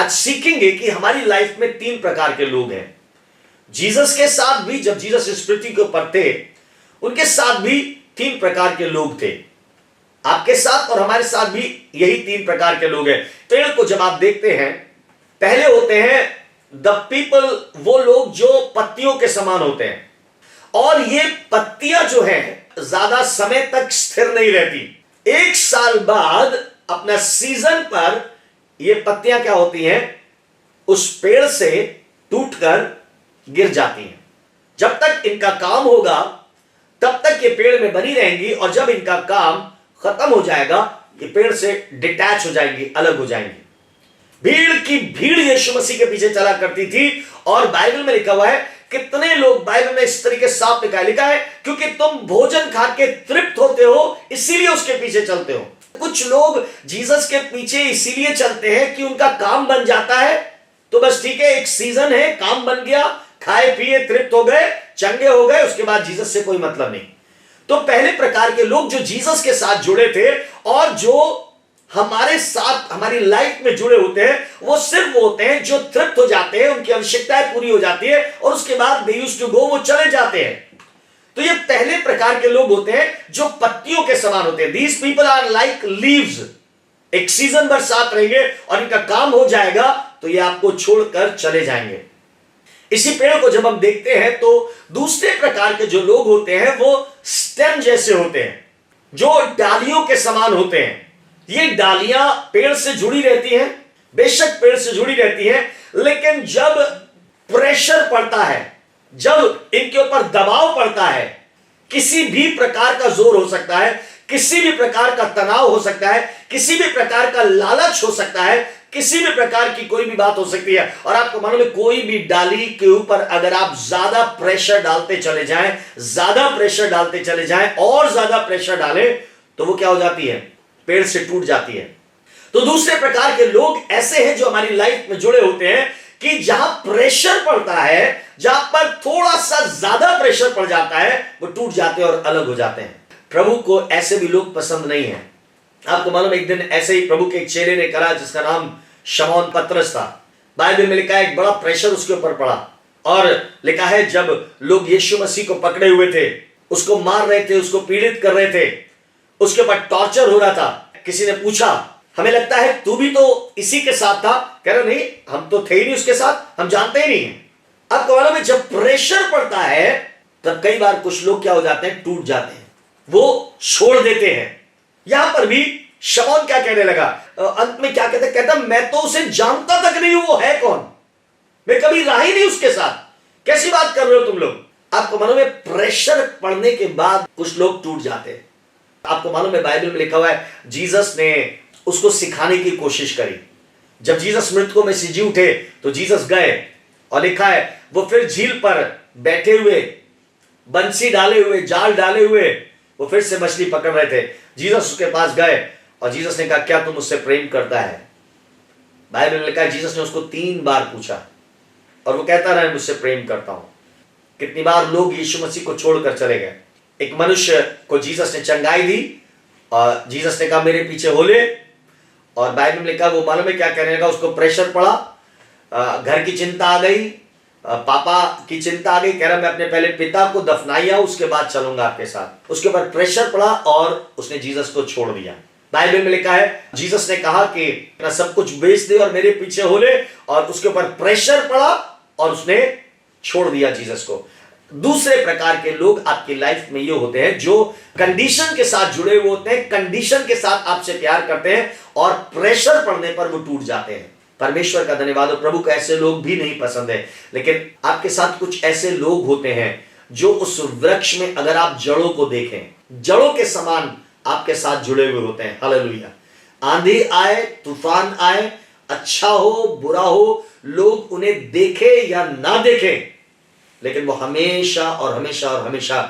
आज सीखेंगे कि हमारी लाइफ में 3 प्रकार के लोग हैं। जीसस के साथ भी, जब जीसस इस पृथ्वी के ऊपर थे, उनके साथ भी 3 प्रकार के लोग थे। आपके साथ और हमारे साथ भी यही 3 प्रकार के लोग हैं। पेड़ को जब आप देखते हैं, पहले होते हैं द पीपल, वो लोग जो पत्तियों के समान होते हैं, और ये पत्तियां जो हैं ज्यादा समय तक स्थिर नहीं रहती। 1 साल बाद अपना सीजन पर ये पत्तियां क्या होती हैं, उस पेड़ से टूटकर गिर जाती हैं। जब तक इनका काम होगा तब तक ये पेड़ में बनी रहेंगी, और जब इनका काम खत्म हो जाएगा ये पेड़ से डिटैच हो जाएंगी, अलग हो जाएंगी। भीड़ की भीड़ यीशु मसीह के पीछे चला करती थी, और बाइबल में लिखा हुआ है, कितने लोग बाइबल में इस तरीके साफ लिखा है, क्योंकि तुम भोजन खा के तृप्त होते हो इसीलिए उसके पीछे चलते हो। कुछ लोग जीसस के पीछे इसीलिए चलते हैं कि उनका काम बन जाता है, तो बस ठीक है, एक सीजन है, काम बन गया, खाए पिए तृप्त हो गए, चंगे हो गए, उसके बाद जीसस से कोई मतलब नहीं। तो पहले प्रकार के लोग जो जीसस के साथ जुड़े थे और जो हमारे साथ हमारी लाइफ में जुड़े होते हैं, वो सिर्फ वो होते हैं जो तृप्त हो जाते हैं, उनकी आवश्यकताएं पूरी हो जाती है, और उसके बाद दे यूज्ड टू गो, वो चले जाते हैं। तो ये पहले प्रकार के लोग होते हैं जो पत्तियों के समान होते हैं। These people are like leaves. एक सीजन भर साथ रहेंगे और इनका काम हो जाएगा तो ये आपको छोड़कर चले जाएंगे। इसी पेड़ को जब हम देखते हैं तो दूसरे प्रकार के जो लोग होते हैं वो स्टेम जैसे होते हैं, जो डालियों के समान होते हैं। ये डालियां पेड़ से जुड़ी रहती हैं, बेशक पेड़ से जुड़ी रहती हैं, लेकिन जब प्रेशर पड़ता है, जब इनके ऊपर दबाव पड़ता है, किसी भी प्रकार का जोर हो सकता है, किसी भी प्रकार का तनाव हो सकता है, किसी भी प्रकार का लालच हो सकता है, किसी भी प्रकार की कोई भी बात हो सकती है, और आपको मालूम है कोई भी डाली के ऊपर अगर आप ज्यादा प्रेशर डालते चले जाएं, ज्यादा प्रेशर डालते चले जाएं और ज्यादा प्रेशर डालें, तो वो क्या हो जाती है, पेड़ से टूट जाती है। तो दूसरे प्रकार के लोग ऐसे हैं जो हमारी लाइफ में जुड़े होते हैं कि जहां प्रेशर पड़ता है, जहां पर थोड़ा सा ज्यादा प्रेशर पड़ जाता है, वो टूट जाते हैं और अलग हो जाते हैं। प्रभु को ऐसे भी लोग पसंद नहीं है। आपको मालूम एक दिन ऐसे ही प्रभु के एक चेले ने करा जिसका नाम शमौन पतरस था। बाइबल में लिखा है एक बड़ा प्रेशर उसके ऊपर पड़ा, और लिखा है जब लोग यीशु मसीह को पकड़े हुए थे, उसको मार रहे थे, उसको पीड़ित कर रहे थे, उसके ऊपर टॉर्चर हो रहा था। किसी ने पूछा, हमें लगता है तू भी तो इसी के साथ था। कह रहे नहीं, हम तो थे ही नहीं उसके साथ, हम जानते ही नहीं है। आपको मालूम है जब प्रेशर पड़ता है तब कई बार कुछ लोग क्या हो जाते हैं, टूट जाते हैं, वो छोड़ देते हैं। यहां पर भी शमौन क्या कहने लगा, अंत में क्या कहता मैं तो उसे जानता तक नहीं हूं, वो है कौन, मैं कभी रहा ही नहीं उसके साथ। कैसी बात कर रहे हो तुम लोग। आपको मालूम है प्रेशर पड़ने के बाद कुछ लोग टूट जाते हैं। आपको मालूम है बाइबल में लिखा हुआ है जीसस ने उसको सिखाने की कोशिश करी। जब जीसस मृतकों में से जी उठे तो जीसस गए, और लिखा है वो फिर झील पर बैठे हुए, बंसी डाले हुए, जाल डाले हुए, वो फिर से मछली पकड़ रहे थे। जीसस उसके पास गए और जीसस ने कहा क्या तुम मुझसे प्रेम करता है। बाइबल में लिखा है जीसस ने उसको 3 बार पूछा और वो कहता रहा मुझसे प्रेम करता हूं। कितनी बार लोग यीशु मसीह को छोड़कर चले गए। एक मनुष्य को जीसस ने चंगाई दी और जीसस ने कहा मेरे पीछे हो ले, और बाइबल में लिखा वो मालूम है क्या कहने लगा, उसको प्रेशर पड़ा, घर की चिंता आ गई, पापा की चिंता आ गई, कह रहा मैं अपने पहले पिता को दफनाइया उसके बाद चलूंगा आपके साथ। उसके ऊपर प्रेशर पड़ा और उसने जीसस को छोड़ दिया। बाइबल में लिखा है जीसस ने कहा कि अपना सब कुछ बेच दे और मेरे पीछे हो ले, और उसके ऊपर प्रेशर पड़ा और उसने छोड़ दिया जीसस को। दूसरे प्रकार के लोग आपकी लाइफ में ये होते हैं जो कंडीशन के साथ जुड़े हुए होते हैं, कंडीशन के साथ आपसे प्यार करते हैं और प्रेशर पड़ने पर वो टूट जाते हैं। परमेश्वर का धन्यवाद हो, प्रभु को ऐसे लोग भी नहीं पसंद है। लेकिन आपके साथ कुछ ऐसे लोग होते हैं जो उस वृक्ष में अगर आप जड़ों को देखें, जड़ों के समान आपके साथ जुड़े हुए होते हैं। हालेलुया। आंधी आए, तूफान आए, अच्छा हो बुरा हो, लोग उन्हें देखे या ना देखें, लेकिन वो हमेशा और हमेशा और हमेशा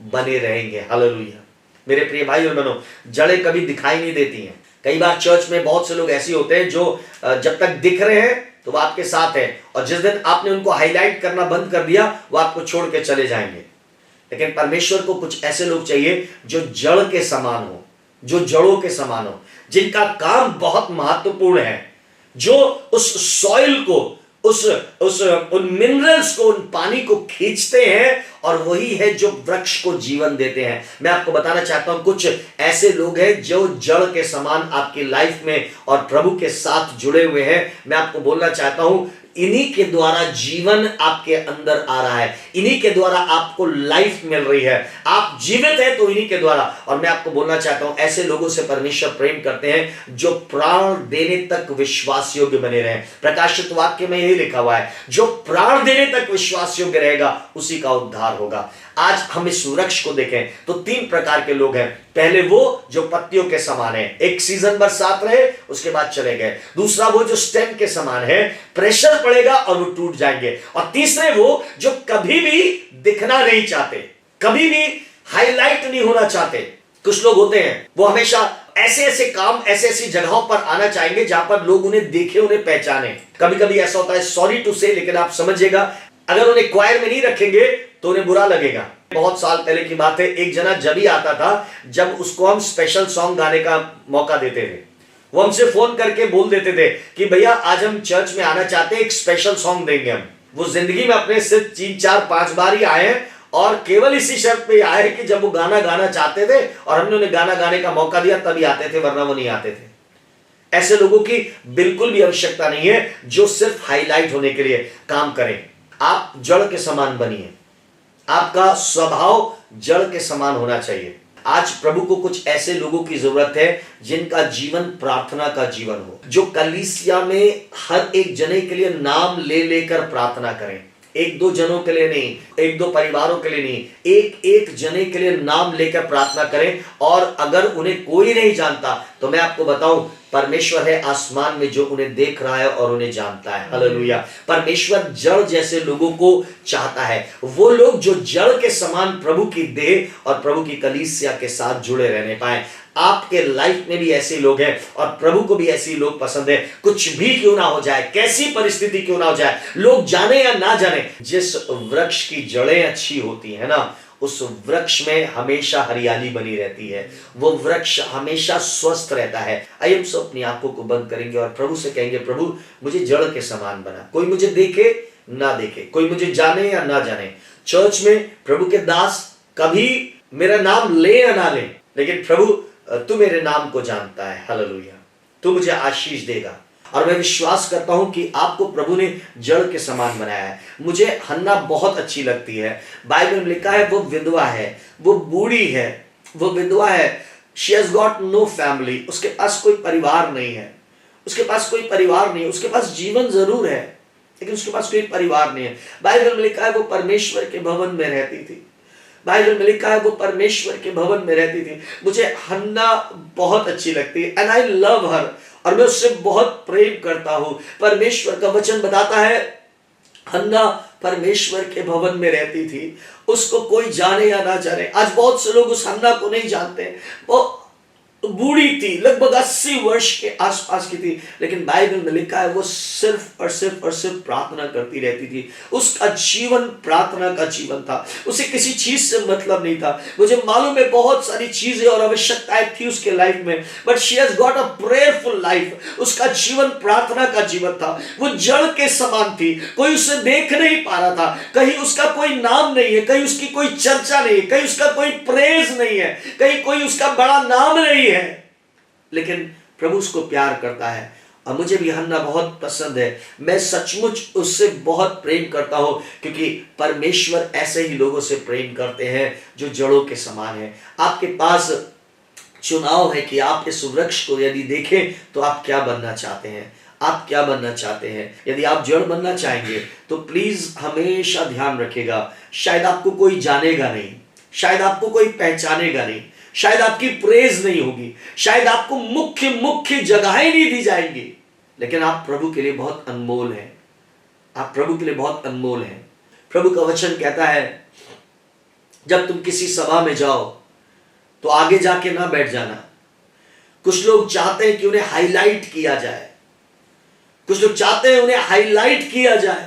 बने रहेंगे। हालेलुया। मेरे प्रिय भाई और बहनों, जड़ें कभी दिखाई नहीं देती हैं। कई बार चर्च में बहुत से लोग ऐसे होते हैं जो जब तक दिख रहे हैं तो वो आपके साथ हैं, और जिस दिन आपने उनको हाईलाइट करना बंद कर दिया वो आपको छोड़ के चले जाएंगे। लेकिन परमेश्वर को कुछ ऐसे लोग चाहिए जो जड़ के समान हो, जो जड़ों के समान हो, जिनका काम बहुत महत्वपूर्ण है, जो उस सॉइल को, उन मिनरल्स को, उन पानी को खींचते हैं, और वही है जो वृक्ष को जीवन देते हैं। मैं आपको बताना चाहता हूं, कुछ ऐसे लोग हैं जो जड़ के समान आपकी लाइफ में और प्रभु के साथ जुड़े हुए हैं। मैं आपको बोलना चाहता हूं, इन्हीं के द्वारा जीवन आपके अंदर आ रहा है, इन्हीं के द्वारा आपको लाइफ मिल रही है, आप जीवित हैं तो इन्हीं के द्वारा। और मैं आपको बोलना चाहता हूं, ऐसे लोगों से परमेश्वर प्रेम करते हैं जो प्राण देने तक विश्वास योग्य बने रहे। प्रकाशित वाक्य में यही लिखा हुआ है, जो प्राण देने तक विश्वास योग्य रहेगा उसी का उद्धार होगा। आज हम इस वृक्ष को देखें तो तीन प्रकार के लोग हैं। पहले वो जो पत्तियों के समान है, एक सीजन भर साथ रहे उसके बाद चले गए। दूसरा वो जो स्टेम के समान है, प्रेशर पड़ेगा और वो टूट जाएंगे। और तीसरे वो जो कभी भी दिखना नहीं चाहते, कभी भी हाईलाइट नहीं होना चाहते। कुछ लोग होते हैं वो हमेशा ऐसे ऐसे काम, ऐसे ऐसी जगहों पर आना चाहेंगे जहां पर लोग उन्हें देखे, उन्हें पहचाने। कभी कभी ऐसा होता है, सॉरी टू से, लेकिन आप समझिएगा, अगर उन्हें क्वायर में नहीं रखेंगे तो उन्हें बुरा लगेगा। बहुत साल पहले की बात है, एक जना जब ही आता था जब उसको हम स्पेशल सॉन्ग गाने का मौका देते थे। वो हमसे फोन करके बोल देते थे कि भैया आज हम चर्च में आना चाहते हैं, एक स्पेशल सॉन्ग देंगे हम। वो जिंदगी में अपने सिर्फ 3, 4, 5 बार ही आए हैं, और केवल इसी शर्त पे आए कि जब वो गाना गाना चाहते थे और हमने उन्हें गाना गाने का मौका दिया तभी आते थे, वरना वो नहीं आते थे। ऐसे लोगों की बिल्कुल भी आवश्यकता नहीं है जो सिर्फ हाईलाइट होने के लिए काम करें। आप जड़ के समान बनिए, आपका स्वभाव जड़ के समान होना चाहिए। आज प्रभु को कुछ ऐसे लोगों की जरूरत है जिनका जीवन प्रार्थना का जीवन हो, जो कलीसिया में हर एक जने के लिए नाम ले लेकर प्रार्थना करें। एक दो जनों के लिए नहीं, एक दो परिवारों के लिए नहीं, एक एक जने के लिए नाम लेकर प्रार्थना करें। और अगर उन्हें कोई नहीं जानता तो मैं आपको बताऊं, परमेश्वर है आसमान में जो उन्हें देख रहा है और उन्हें जानता है। हालेलुया। परमेश्वर जड़ जैसे लोगों को चाहता है, वो लोग जो जड़ के समान प्रभु की देह और प्रभु की कलीसिया के साथ जुड़े रहने पाए। आपके लाइफ में भी ऐसे लोग हैं और प्रभु को भी ऐसे लोग पसंद है। कुछ भी क्यों ना हो जाए, कैसी परिस्थिति क्यों ना हो जाए, लोग जाने या ना जाने, जिस वृक्ष की जड़ें अच्छी होती है ना, उस वृक्ष में हमेशा हरियाली बनी रहती है, वो वृक्ष हमेशा स्वस्थ रहता है। आइए हम सब अपनी आंखों को बंद करेंगे और प्रभु से कहेंगे, प्रभु मुझे जड़ के समान बना। कोई मुझे देखे ना देखे, कोई मुझे जाने या ना जाने, चर्च में प्रभु के दास कभी मेरा नाम ले या ना ले, लेकिन प्रभु तू मेरे नाम को जानता है। हालेलुया। तू मुझे आशीष देगा। और मैं विश्वास करता हूं कि आपको प्रभु ने जड़ के समान बनाया है। मुझे हन्ना बहुत अच्छी लगती है। बाइबल में लिखा है वो विधवा है, वो बूढ़ी है, वो विधवा है, she has got no family, उसके पास कोई परिवार नहीं है, उसके पास कोई परिवार नहीं है, उसके पास जीवन जरूर है लेकिन उसके पास कोई परिवार नहीं है। बाइबल में लिखा है वो परमेश्वर के भवन में रहती थी। बाइबल में लिखा है वो परमेश्वर के भवन में रहती थी। मुझे हन्ना बहुत अच्छी लगती है, एंड आई लव हर, और मैं उससे बहुत प्रेम करता हूं। परमेश्वर का वचन बताता है हन्ना परमेश्वर के भवन में रहती थी, उसको कोई जाने या ना जाने। आज बहुत से लोग उस हन्ना को नहीं जानते। वो बूढ़ी थी, लगभग 80 वर्ष के आसपास की थी, लेकिन बाइबल में लिखा है वो सिर्फ और सिर्फ और सिर्फ प्रार्थना करती रहती थी। उसका जीवन प्रार्थना का जीवन था, उसे किसी चीज से मतलब नहीं था। मुझे मालूम है बहुत सारी चीजें और आवश्यकताएं थी उसके लाइफ में, but she has got a prayerful life. उसका जीवन प्रार्थना का जीवन था। वो जड़ के समान थी, कोई उसे देख नहीं पा रहा था, कहीं उसका कोई नाम नहीं है, कहीं उसकी कोई चर्चा नहीं है, कहीं उसका कोई प्रेज नहीं है, कहीं कोई उसका बड़ा नाम नहीं है, लेकिन प्रभु उसको प्यार करता है। और मुझे भी हन्ना बहुत पसंद है। मैं सचमुच उससे बहुत प्रेम करता हूं, क्योंकि परमेश्वर ऐसे ही लोगों से प्रेम करते हैं जो जड़ों के समान है। आपके पास चुनाव है कि आप इस वृक्ष को यदि देखें तो आप क्या बनना चाहते हैं। आप क्या बनना चाहते हैं? यदि आप जड़ बनना चाहेंगे तो प्लीज हमेशा ध्यान रखिएगा, शायद आपको कोई जानेगा नहीं, शायद आपको कोई पहचानेगा नहीं, शायद आपकी प्रेज नहीं होगी, शायद आपको मुख्य मुख्य जगहें नहीं दी जाएंगी, लेकिन आप प्रभु के लिए बहुत अनमोल हैं। आप प्रभु के लिए बहुत अनमोल हैं। प्रभु का वचन कहता है जब तुम किसी सभा में जाओ तो आगे जाके ना बैठ जाना। कुछ लोग चाहते हैं कि उन्हें हाईलाइट किया जाए, कुछ लोग चाहते हैं उन्हें हाईलाइट किया जाए,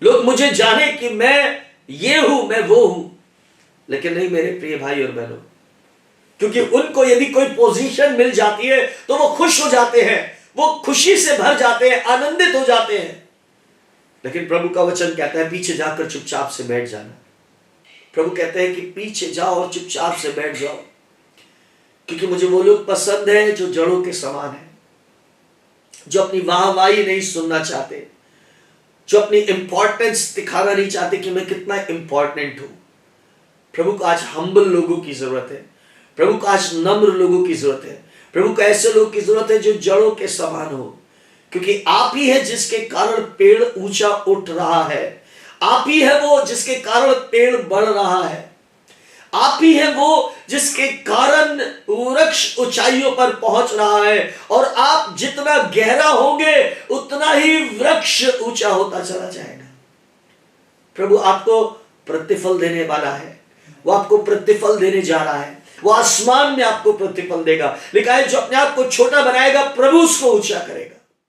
लोग मुझे जाने कि मैं ये हूं, मैं वो हूं। लेकिन नहीं मेरे प्रिय भाई और बहनों, क्योंकि उनको यदि कोई पोजीशन मिल जाती है तो वो खुश हो जाते हैं, वो खुशी से भर जाते हैं, आनंदित हो जाते हैं। लेकिन प्रभु का वचन कहता है पीछे जाकर चुपचाप से बैठ जाना। प्रभु कहते हैं कि पीछे जाओ और चुपचाप से बैठ जाओ, क्योंकि मुझे वो लोग पसंद है जो जड़ों के समान है, जो अपनी वाहवाही नहीं सुनना चाहते, जो अपनी इंपॉर्टेंस दिखाना नहीं चाहते कि मैं कितना इंपॉर्टेंट हूं। प्रभु को आज हम्बल लोगों की जरूरत है, प्रभु को आज नम्र लोगों की जरूरत है, प्रभु को ऐसे लोगों की जरूरत है जो जड़ों के समान हो, क्योंकि आप ही है जिसके कारण पेड़ ऊंचा उठ रहा है, आप ही है वो जिसके कारण पेड़ बढ़ रहा है, आप ही है वो जिसके कारण वृक्ष ऊंचाइयों पर पहुंच रहा है। और आप जितना गहरा होंगे उतना ही वृक्ष ऊंचा होता चला जाएगा। प्रभु आपको प्रतिफल देने वाला है, वो आपको प्रतिफल देने जा रहा है, वो आसमान में आपको प्रतिफल देगा। लिखा है जो अपने आप को छोटा बनाएगा प्रभु उसको ऊंचा करेगा।